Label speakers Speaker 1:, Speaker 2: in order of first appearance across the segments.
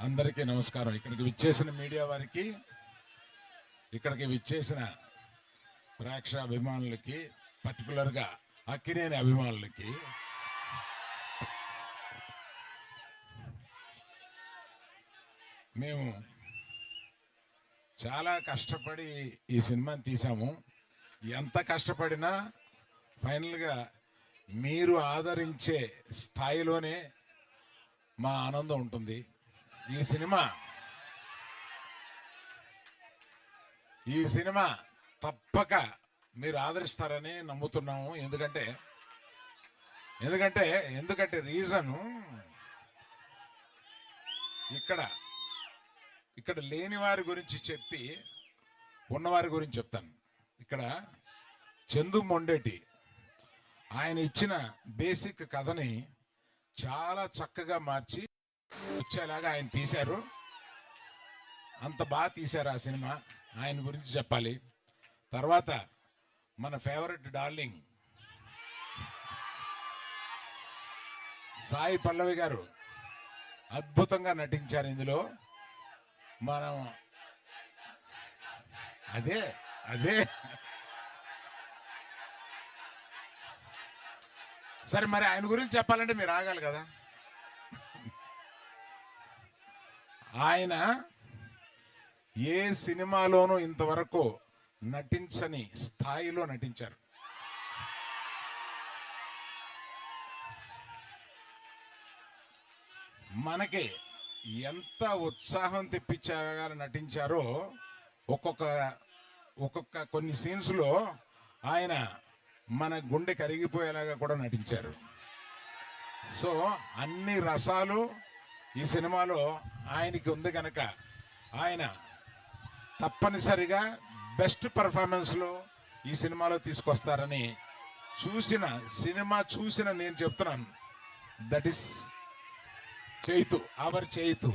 Speaker 1: అందరికీ నమస్కారం. ఇక్కడికి విచ్చేసిన మీడియా వారికి, ఇక్కడికి విచ్చేసిన ప్రేక్ష అభిమానులకి, పర్టికులర్గా అక్కినేని అభిమానులకి మేము చాలా కష్టపడి ఈ సినిమాని తీసాము. ఎంత కష్టపడినా ఫైనల్గా మీరు ఆదరించే స్థాయిలోనే మా ఆనందం ఉంటుంది. ఈ సినిమా తప్పక మీరు ఆదరిస్తారని నమ్ముతున్నాము. ఎందుకంటే రీజను ఇక్కడ లేని వారి గురించి చెప్పి ఉన్నవారి గురించి చెప్తాను. ఇక్కడ చందు మొండేటి ఆయన ఇచ్చిన బేసిక్ కథని చాలా చక్కగా మార్చి వచ్చేలాగా ఆయన తీశారు. అంత బాగా తీశారు ఆ సినిమా. ఆయన గురించి చెప్పాలి. తర్వాత మన ఫేవరెట్ డార్లింగ్ సాయి పల్లవి గారు అద్భుతంగా నటించారు ఇందులో. మనం అదే సరే, మరి ఆయన గురించి చెప్పాలంటే మీరు ఆగాలి కదా. ఆయన ఏ సినిమాలోనూ ఇంతవరకు నటించని స్థాయిలో నటించారు. మనకి ఎంత ఉత్సాహం తెప్పించగా నటించారో ఒక్కొక్క కొన్ని సీన్స్లో ఆయన మన గుండె కరిగిపోయేలాగా కూడా నటించారు. సో అన్ని రసాలు ఈ సినిమాలో ఆయనకి ఉంది కనుక ఆయన తప్పనిసరిగా బెస్ట్ పర్ఫార్మెన్స్లో ఈ సినిమాలో తీసుకొస్తారని చూసిన నేను చెప్తున్నాను. That is Chaitu, our Chaitu.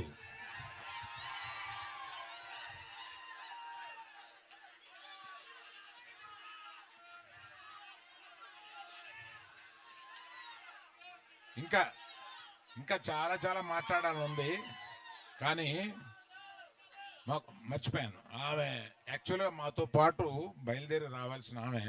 Speaker 1: ఇంకా చాలా చాలా మాట్లాడాలని ఉంది, కానీ మాకు మర్చిపోయాను. ఆమె యాక్చువల్గా మాతో పాటు బయలుదేరి రావాల్సిన ఆమె